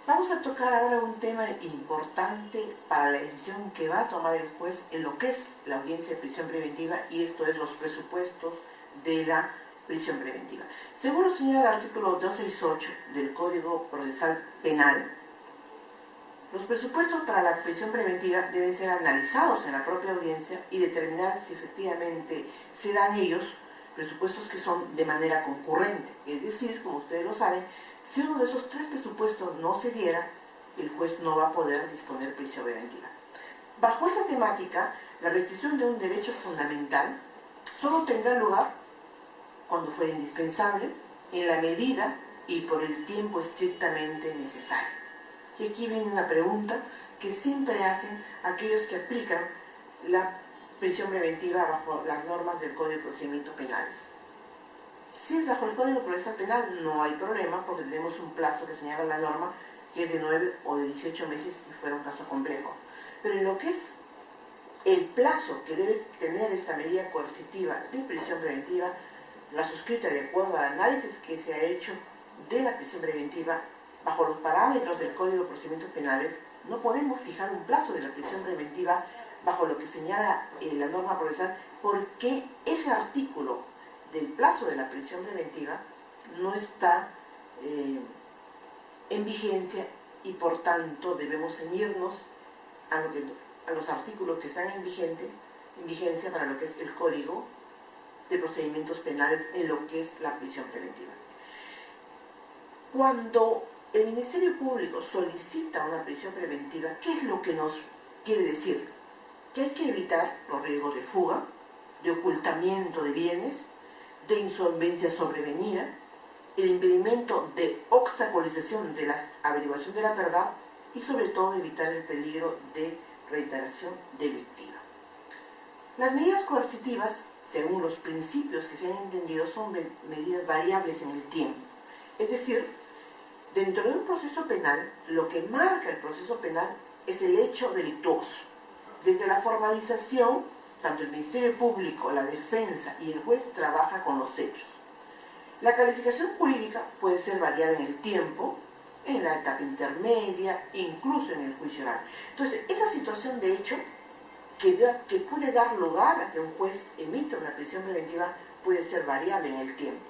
Vamos a tocar ahora un tema importante para la decisión que va a tomar el juez en lo que es la audiencia de prisión preventiva, y esto es los presupuestos de la prisión preventiva. Según lo señala el artículo 268 del Código Procesal Penal, los presupuestos para la prisión preventiva deben ser analizados en la propia audiencia y determinar si efectivamente se dan ellos presupuestos que son de manera concurrente. Es decir, como ustedes lo saben, si uno de esos tres presupuestos no se diera, el juez no va a poder disponer prisión preventiva. Bajo esa temática, la restricción de un derecho fundamental solo tendrá lugar cuando fuera indispensable, en la medida y por el tiempo estrictamente necesario. Y aquí viene una pregunta que siempre hacen aquellos que aplican la prisión preventiva bajo las normas del Código de Procedimientos Penales. Si es bajo el Código Procesal Penal, no hay problema, porque tenemos un plazo que señala la norma, que es de 9 o de 18 meses si fuera un caso complejo. Pero en lo que es el plazo que debe tener esta medida coercitiva de prisión preventiva, la suscrita de acuerdo al análisis que se ha hecho de la prisión preventiva bajo los parámetros del Código de Procedimientos Penales, no podemos fijar un plazo de la prisión preventiva bajo lo que señala la norma procesal, porque ese artículo del plazo de la prisión preventiva no está en vigencia, y por tanto debemos ceñirnos a los artículos que están en vigencia para lo que es el Código de Procedimientos Penales en lo que es la prisión preventiva. Cuando el Ministerio Público solicita una prisión preventiva, ¿qué es lo que nos quiere decir? Que hay que evitar los riesgos de fuga, de ocultamiento de bienes, de insolvencia sobrevenida, el impedimento de obstaculización de la averiguación de la verdad y sobre todo evitar el peligro de reiteración delictiva. Las medidas coercitivas, según los principios que se han entendido, son medidas variables en el tiempo. Es decir, dentro de un proceso penal, lo que marca el proceso penal es el hecho delictuoso. Desde la formalización, tanto el Ministerio Público, la defensa y el juez trabaja con los hechos. La calificación jurídica puede ser variada en el tiempo, en la etapa intermedia, incluso en el juicio oral. Entonces, esa situación de hecho que puede dar lugar a que un juez emita una prisión preventiva puede ser variable en el tiempo.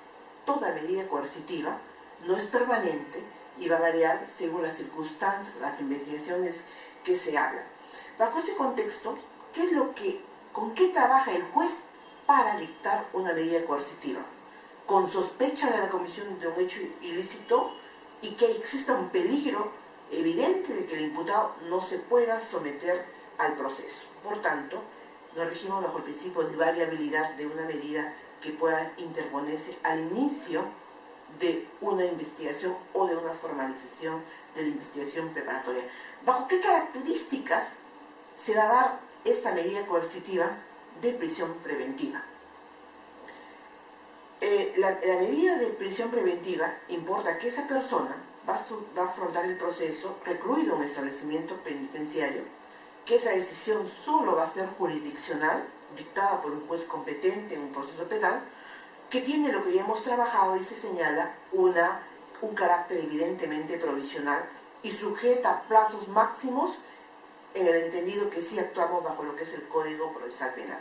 Toda medida coercitiva no es permanente y va a variar según las circunstancias, las investigaciones que se hablan. Bajo ese contexto, ¿con qué trabaja el juez para dictar una medida coercitiva? Con sospecha de la comisión de un hecho ilícito y que exista un peligro evidente de que el imputado no se pueda someter al proceso. Por tanto, nos regimos bajo el principio de variabilidad de una medida que pueda interponerse al inicio de una investigación o de una formalización de la investigación preparatoria. ¿Bajo qué características se va a dar esta medida coercitiva de prisión preventiva? La medida de prisión preventiva importa que esa persona va a afrontar el proceso recluido en un establecimiento penitenciario, que esa decisión solo va a ser jurisdiccional, dictada por un juez competente en un proceso penal, que tiene lo que ya hemos trabajado y se señala un carácter evidentemente provisional y sujeta a plazos máximos en el entendido que sí actuamos bajo lo que es el Código Procesal Penal,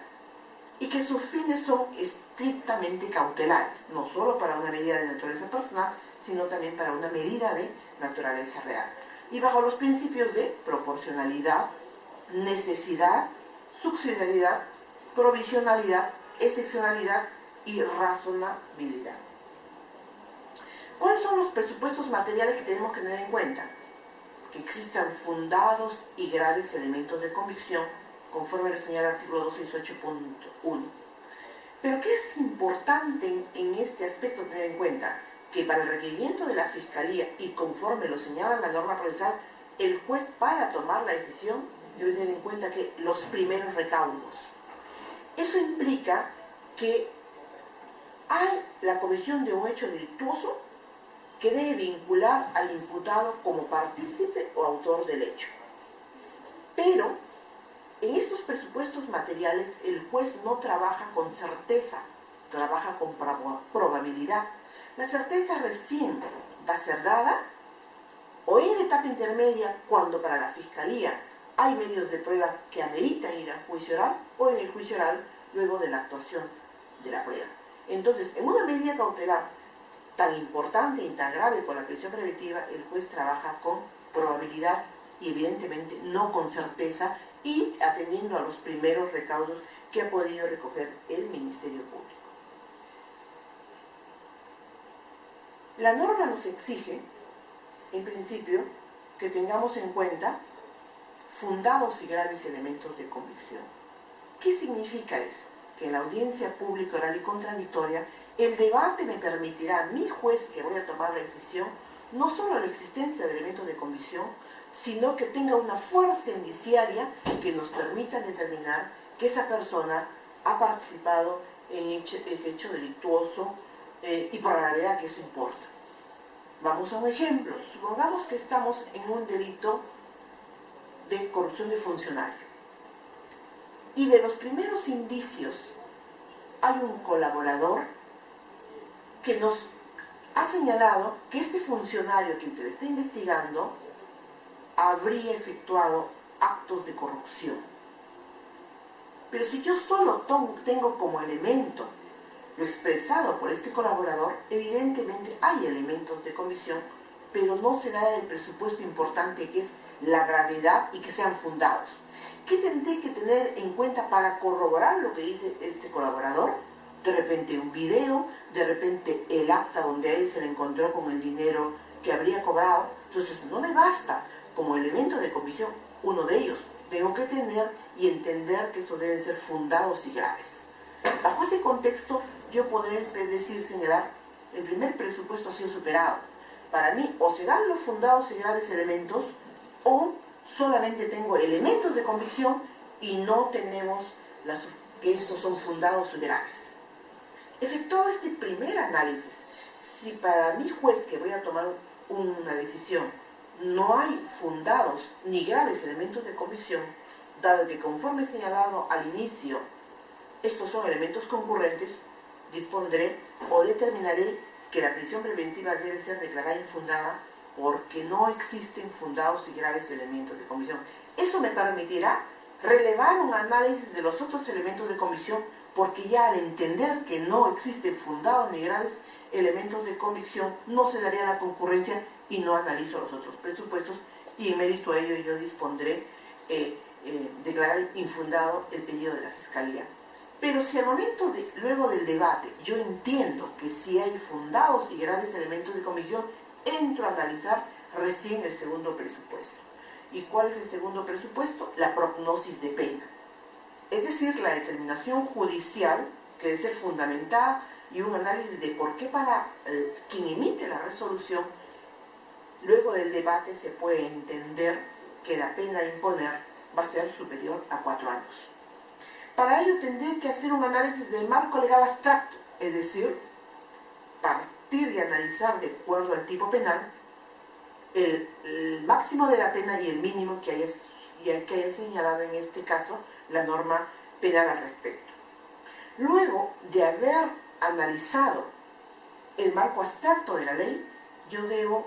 y que sus fines son estrictamente cautelares, no solo para una medida de naturaleza personal, sino también para una medida de naturaleza real, y bajo los principios de proporcionalidad, necesidad, subsidiariedad, provisionalidad, excepcionalidad y razonabilidad. ¿Cuáles son los presupuestos materiales que tenemos que tener en cuenta? Que existan fundados y graves elementos de convicción, conforme lo señala el artículo 268.1. Pero ¿qué es importante en este aspecto tener en cuenta? Que para el requerimiento de la Fiscalía, y conforme lo señala la norma procesal, el juez, para tomar la decisión, debe tener en cuenta que los primeros recaudos. Eso implica que hay la comisión de un hecho delictuoso que debe vincular al imputado como partícipe o autor del hecho. Pero en estos presupuestos materiales el juez no trabaja con certeza, trabaja con probabilidad. La certeza recién va a ser dada o en la etapa intermedia cuando para la Fiscalía hay medios de prueba que ameritan ir al juicio oral, o en el juicio oral luego de la actuación de la prueba. Entonces, en una medida cautelar tan importante y tan grave con la prisión preventiva, el juez trabaja con probabilidad y evidentemente no con certeza, y atendiendo a los primeros recaudos que ha podido recoger el Ministerio Público. La norma nos exige, en principio, que tengamos en cuenta fundados y graves elementos de convicción. ¿Qué significa eso? Que en la audiencia pública, oral y contradictoria, el debate me permitirá a mi juez, que voy a tomar la decisión, no solo la existencia de elementos de convicción, sino que tenga una fuerza indiciaria que nos permita determinar que esa persona ha participado en ese hecho delictuoso y por la gravedad que eso importa. Vamos a un ejemplo. Supongamos que estamos en un delito de corrupción de funcionario. Y de los primeros indicios hay un colaborador que nos ha señalado que este funcionario que se le está investigando habría efectuado actos de corrupción. Pero si yo solo tengo como elemento lo expresado por este colaborador, evidentemente hay elementos de convicción, pero no se da el presupuesto importante que es la gravedad y que sean fundados. ¿Qué tendré que tener en cuenta para corroborar lo que dice este colaborador? De repente un video, de repente el acta donde a él se le encontró con el dinero que habría cobrado. Entonces no me basta como elemento de convicción uno de ellos. Tengo que tener y entender que eso deben ser fundados y graves. Bajo ese contexto yo podré señalar, el primer presupuesto ha sido superado. Para mí o se dan los fundados y graves elementos, o solamente tengo elementos de convicción y no tenemos que estos son fundados y graves. Efectuado este primer análisis, si para mi juez que voy a tomar una decisión no hay fundados ni graves elementos de convicción, dado que conforme señalado al inicio, estos son elementos concurrentes, dispondré o determinaré que la prisión preventiva debe ser declarada infundada porque no existen fundados y graves elementos de convicción. Eso me permitirá relevar un análisis de los otros elementos de convicción, porque ya al entender que no existen fundados ni graves elementos de convicción, no se daría la concurrencia y no analizo los otros presupuestos, y en mérito a ello yo dispondré declarar infundado el pedido de la Fiscalía. Pero si al momento luego del debate yo entiendo que sí hay fundados y graves elementos de convicción, entro a analizar recién el segundo presupuesto. ¿Y cuál es el segundo presupuesto? La prognosis de pena. Es decir, la determinación judicial que debe ser fundamentada y un análisis de por qué para quien emite la resolución, luego del debate se puede entender que la pena a imponer va a ser superior a 4 años. Para ello tendré que hacer un análisis del marco legal abstracto, es decir, partir y analizar de acuerdo al tipo penal el máximo de la pena y el mínimo que haya señalado en este caso la norma penal al respecto. Luego de haber analizado el marco abstracto de la ley, yo debo,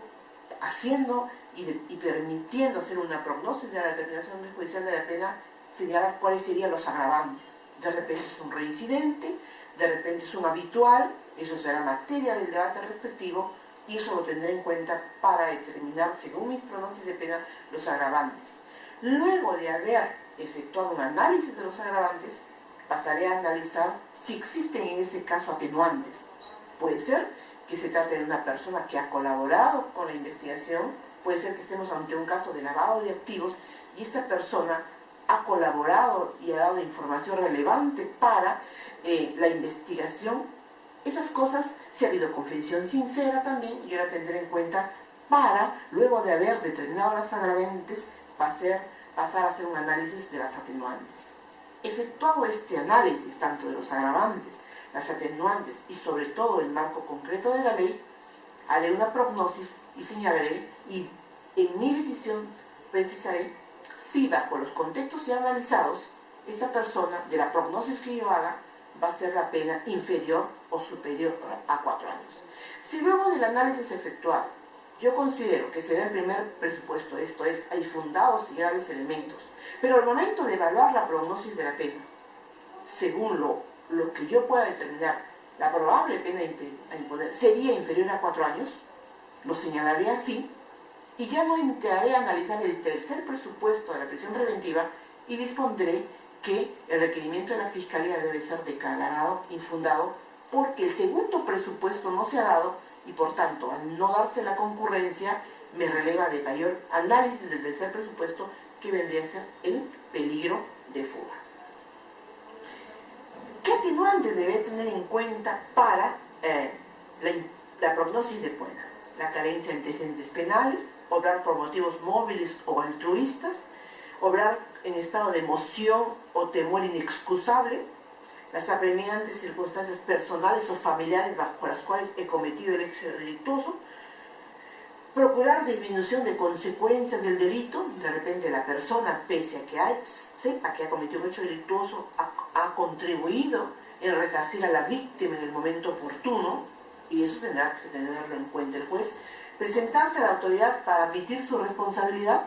haciendo y permitiendo hacer una prognosis de la determinación judicial de la pena, señalar cuáles serían los agravantes. De repente es un reincidente, de repente es un habitual, eso será materia del debate respectivo, y eso lo tendré en cuenta para determinar, según mis prognosis de pena, los agravantes. Luego de haber efectuado un análisis de los agravantes, pasaré a analizar si existen en ese caso atenuantes. Puede ser que se trate de una persona que ha colaborado con la investigación, puede ser que estemos ante un caso de lavado de activos y esta persona ha colaborado y ha dado información relevante para la investigación. Esas cosas, si ha habido confesión sincera también, yo la tendré en cuenta para, luego de haber determinado las agravantes, pasar a hacer un análisis de las atenuantes. Efectuado este análisis, tanto de los agravantes, las atenuantes y sobre todo el marco concreto de la ley, haré una prognosis y señalaré, y en mi decisión precisaré si bajo los contextos ya analizados, esta persona, de la prognosis que yo haga, va a ser la pena inferior o superior a 4 años. Si luego del análisis efectuado Yo considero que será el primer presupuesto, esto es, hay fundados y graves elementos, pero al momento de evaluar la prognosis de la pena, según lo que yo pueda determinar, la probable pena a imponer sería inferior a 4 años, lo señalaré así, y ya no entraré a analizar el tercer presupuesto de la prisión preventiva y dispondré que el requerimiento de la Fiscalía debe ser declarado infundado porque el segundo presupuesto no se ha dado y por tanto, al no darse la concurrencia, me releva de mayor análisis del tercer presupuesto que vendría a ser el peligro de fuga. ¿Qué atenuantes debe tener en cuenta para la prognosis de pena? La carencia de antecedentes penales, obrar por motivos móviles o altruistas, obrar en estado de emoción o temor inexcusable, las apremiantes circunstancias personales o familiares bajo las cuales he cometido el hecho delictuoso, procurar disminución de consecuencias del delito, de repente la persona, pese a que sepa que ha cometido un hecho delictuoso, ha contribuido en resarcir a la víctima en el momento oportuno, y eso tendrá que tenerlo en cuenta el juez, presentarse a la autoridad para admitir su responsabilidad,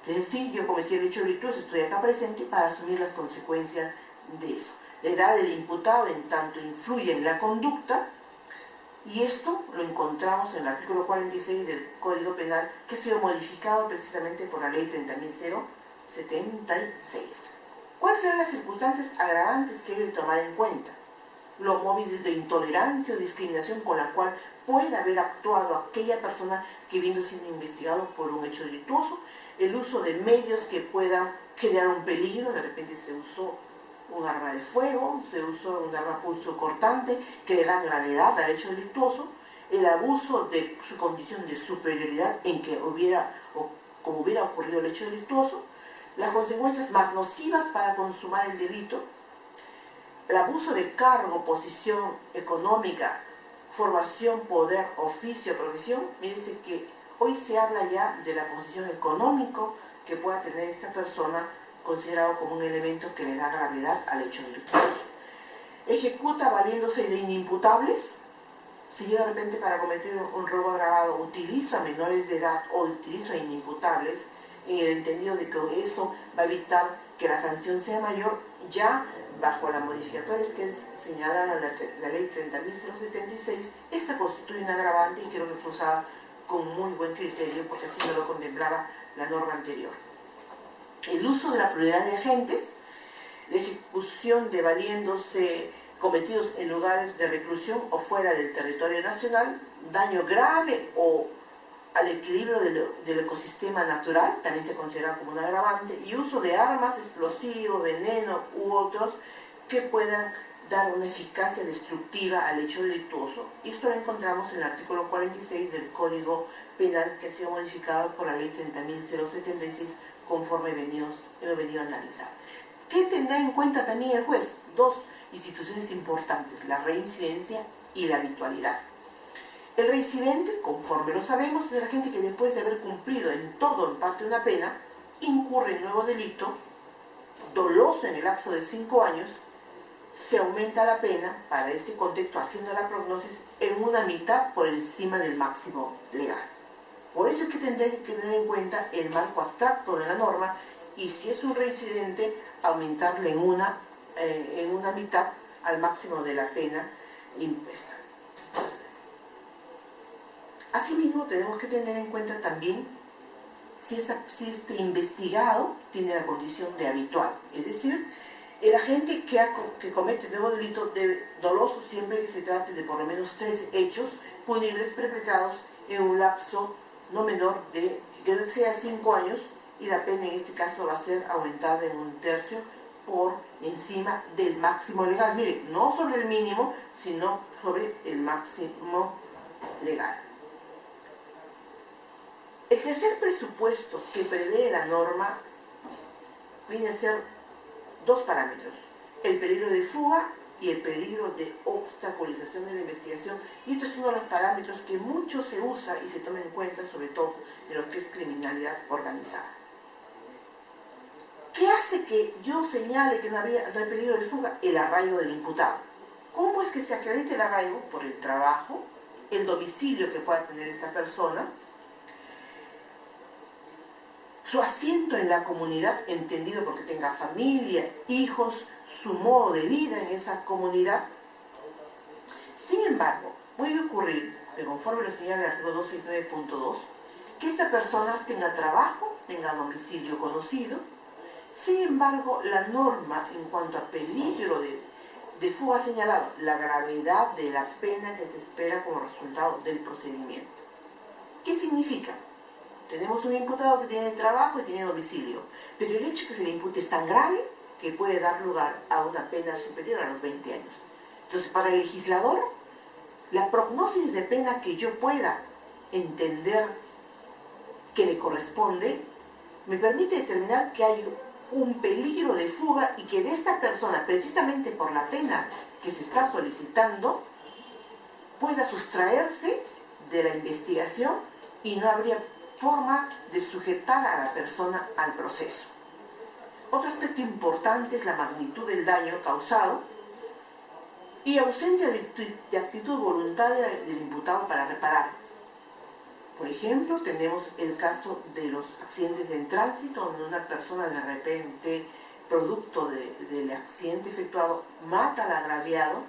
es decir, yo cometí el hecho delictuoso, estoy acá presente para asumir las consecuencias de eso. La edad del imputado en tanto influye en la conducta, y esto lo encontramos en el artículo 46 del Código Penal, que ha sido modificado precisamente por la ley 30.076. ¿Cuáles serán las circunstancias agravantes que hay de tomar en cuenta? Los móviles de intolerancia o discriminación con la cual puede haber actuado aquella persona que viene siendo investigado por un hecho delictuoso, el uso de medios que puedan generar un peligro, de repente se usó un arma de fuego, se usó un arma pulso cortante que le da gravedad al hecho delictuoso, el abuso de su condición de superioridad en que como hubiera ocurrido el hecho delictuoso, las consecuencias más nocivas para consumar el delito, el abuso de cargo, posición económica, formación, poder, oficio, profesión. Mírense que hoy se habla ya de la posición económico que pueda tener esta persona, considerado como un elemento que le da gravedad al hecho delictuoso. Ejecuta valiéndose de inimputables. Si yo de repente para cometer un robo agravado utilizo a menores de edad o utilizo a inimputables, en el entendido de que eso va a evitar que la sanción sea mayor, ya bajo las modificatorias que señalaron la ley 30.076, esta constituye un agravante y creo que fue usada con muy buen criterio porque así no lo contemplaba la norma anterior. El uso de la pluralidad de agentes, la ejecución de valiéndose cometidos en lugares de reclusión o fuera del territorio nacional, daño grave o al equilibrio del ecosistema natural, también se considera como un agravante, y uso de armas, explosivos, veneno u otros que puedan dar una eficacia destructiva al hecho delictuoso. Y esto lo encontramos en el artículo 46 del Código Penal, que ha sido modificado por la ley 30.076 conforme hemos venido a analizar. ¿Qué tendrá en cuenta también el juez? Dos instituciones importantes, la reincidencia y la habitualidad. El reincidente, conforme lo sabemos, es la gente que después de haber cumplido en todo en parte una pena, incurre en nuevo delito, doloso en el lapso de 5 años, se aumenta la pena, para este contexto, haciendo la prognosis, en una mitad por encima del máximo legal. Por eso es que tendré que tener en cuenta el marco abstracto de la norma y si es un reincidente, aumentarle en una mitad al máximo de la pena impuesta. Asimismo, tenemos que tener en cuenta también si este investigado tiene la condición de habitual, es decir, el agente que comete nuevo delito doloso siempre que se trate de por lo menos 3 hechos punibles perpetrados en un lapso no menor de que sea 5 años, y la pena en este caso va a ser aumentada en 1/3 por encima del máximo legal. Mire, no sobre el mínimo, sino sobre el máximo legal. El tercer presupuesto que prevé la norma viene a ser 2 parámetros: el peligro de fuga y el peligro de obstaculización de la investigación, y este es uno de los parámetros que mucho se usa y se toma en cuenta, sobre todo en lo que es criminalidad organizada. ¿Qué hace que yo señale que no hay peligro de fuga? El arraigo del imputado. ¿Cómo es que se acredita el arraigo? Por el trabajo, el domicilio que pueda tener esta persona, su asiento en la comunidad, entendido porque tenga familia, hijos, su modo de vida en esa comunidad. Sin embargo, puede ocurrir, que conforme lo señala el artículo 269.2, que esta persona tenga trabajo, tenga domicilio conocido. Sin embargo, la norma en cuanto a peligro de fuga ha señalado la gravedad de la pena que se espera como resultado del procedimiento. ¿Qué significa? Tenemos un imputado que tiene trabajo y tiene domicilio, pero el hecho que se le impute es tan grave que puede dar lugar a una pena superior a los 20 años. Entonces, para el legislador, la prognosis de pena que yo pueda entender que le corresponde, me permite determinar que hay un peligro de fuga y que de esta persona, precisamente por la pena que se está solicitando, pueda sustraerse de la investigación y no habría forma de sujetar a la persona al proceso. Otro aspecto importante es la magnitud del daño causado y ausencia de actitud voluntaria del imputado para reparar. Por ejemplo, tenemos el caso de los accidentes de tránsito, donde una persona de repente, producto del accidente efectuado, mata al agraviado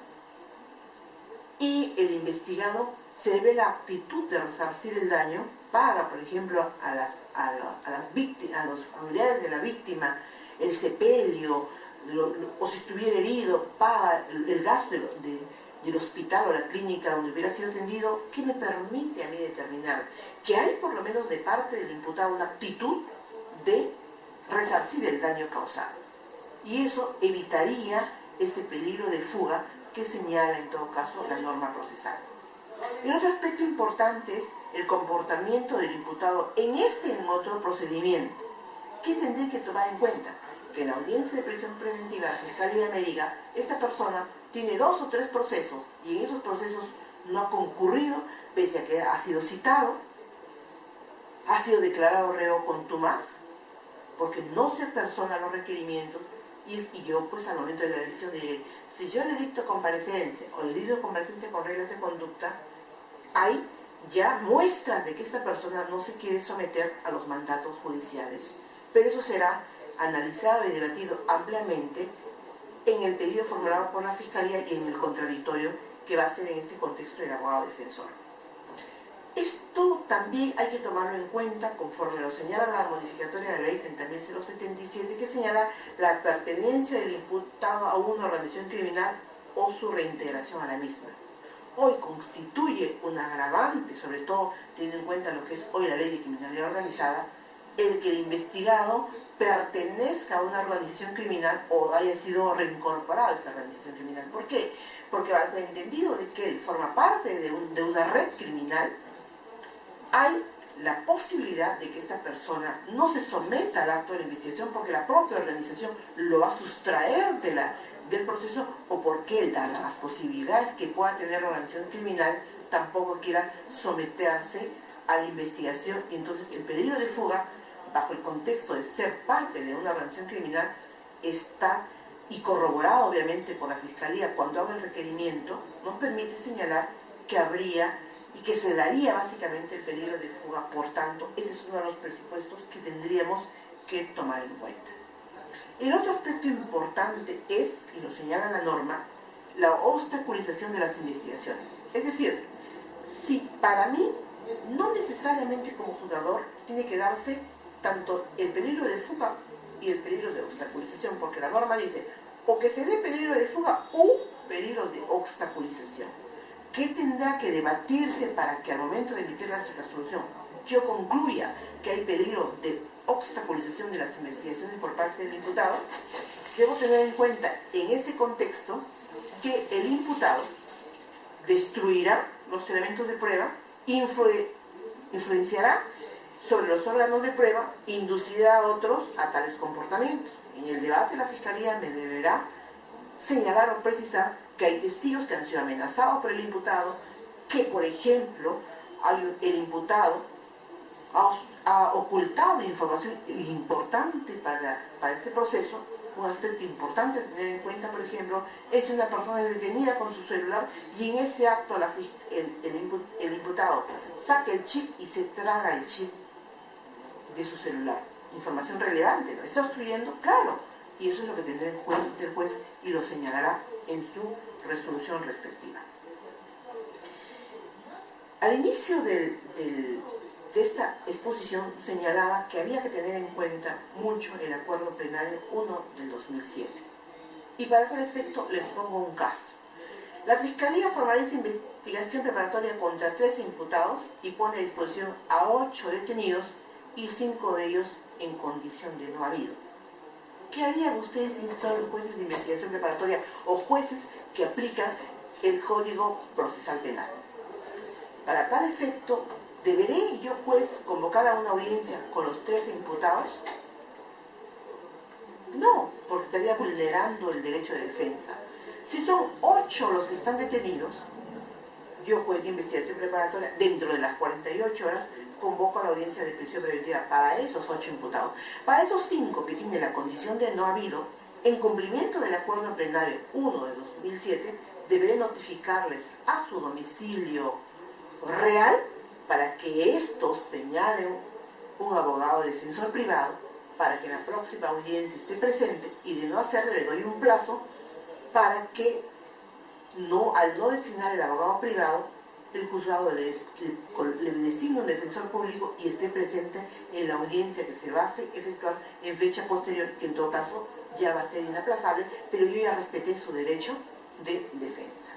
y el investigado se ve la actitud de resarcir el daño, paga, por ejemplo, a los familiares de la víctima el sepelio, o si estuviera herido, paga el gasto del hospital o la clínica donde hubiera sido atendido. ¿Qué me permite a mí determinar? Que hay por lo menos de parte del imputado una actitud de resarcir el daño causado. Y eso evitaría ese peligro de fuga que señala en todo caso la norma procesal. El otro aspecto importante es el comportamiento del imputado en este y en otro procedimiento. ¿Qué tendría que tomar en cuenta? Que en la audiencia de prisión preventiva la Fiscalía me diga, esta persona tiene 2 o 3 procesos y en esos procesos no ha concurrido, pese a que ha sido citado, ha sido declarado reo contumaz, porque no se apersona los requerimientos, y yo pues al momento de la decisión diré, si yo le dicto comparecencia o le dicto comparecencia con reglas de conducta, hay ya muestras de que esta persona no se quiere someter a los mandatos judiciales. Pero eso será analizado y debatido ampliamente en el pedido formulado por la Fiscalía y en el contradictorio que va a ser en este contexto el abogado defensor. Esto también hay que tomarlo en cuenta conforme lo señala la modificatoria de la ley 30.077, que señala la pertenencia del imputado a una organización criminal o su reintegración a la misma. Hoy constituye un agravante, sobre todo teniendo en cuenta lo que es hoy la ley de criminalidad organizada, el que el investigado pertenezca a una organización criminal o haya sido reincorporado a esta organización criminal. ¿Por qué? Porque bajo el entendido de que él forma parte de una red criminal, hay la posibilidad de que esta persona no se someta al acto de la investigación porque la propia organización lo va a sustraer del proceso, o porque él, dadas las posibilidades que pueda tener la organización criminal, tampoco quiera someterse a la investigación. Y entonces el peligro de fuga, bajo el contexto de ser parte de una organización criminal, está, y corroborado obviamente por la Fiscalía cuando haga el requerimiento, nos permite señalar que habría y que se daría básicamente el peligro de fuga. Por tanto, ese es uno de los presupuestos que tendríamos que tomar en cuenta. El otro aspecto importante es, y lo señala la norma, la obstaculización de las investigaciones. Es decir, si para mí, no necesariamente como juzgador, tiene que darse tanto el peligro de fuga y el peligro de obstaculización, porque la norma dice, o que se dé peligro de fuga o peligro de obstaculización. ¿Qué tendrá que debatirse para que al momento de emitir la resolución yo concluya que hay peligro de obstaculización de las investigaciones por parte del imputado? Debo tener en cuenta en ese contexto que el imputado destruirá los elementos de prueba, influenciará sobre los órganos de prueba, inducirá a otros a tales comportamientos. En el debate la Fiscalía me deberá señalar o precisar que hay testigos que han sido amenazados por el imputado, que por ejemplo el imputado ha ocultado información importante para este proceso. Un aspecto importante a tener en cuenta, por ejemplo, es si una persona es detenida con su celular y en ese acto el imputado saca el chip y se traga el chip de su celular. información relevante, ¿no? ¿Está obstruyendo? Claro. Y eso es lo que tendrá el juez y lo señalará en su resolución respectiva. Al inicio de esta exposición señalaba que había que tener en cuenta mucho el acuerdo plenario 1 del 2007. Y para tal efecto les pongo un caso. La Fiscalía formaliza investigación preparatoria contra 13 imputados y pone a disposición a 8 detenidos y 5 de ellos en condición de no habido. ¿Qué harían ustedes si son jueces de investigación preparatoria o jueces que aplican el Código Procesal Penal? Para tal efecto, ¿deberé yo, juez, convocar a una audiencia con los 13 imputados? No, porque estaría vulnerando el derecho de defensa. Si son 8 los que están detenidos, yo, juez de investigación preparatoria, dentro de las 48 horas, convoco a la audiencia de prisión preventiva para esos 8 imputados. Para esos 5 que tienen la condición de no habido, en cumplimiento del acuerdo plenario 1 de 2007, deberé notificarles a su domicilio real para que estos señalen un abogado defensor privado para que la próxima audiencia esté presente, y de no hacerle le doy un plazo para que al no designar el abogado privado, el juzgado le designe un defensor público y esté presente en la audiencia que se va a efectuar en fecha posterior, que en todo caso ya va a ser inaplazable, pero yo ya respeté su derecho de defensa.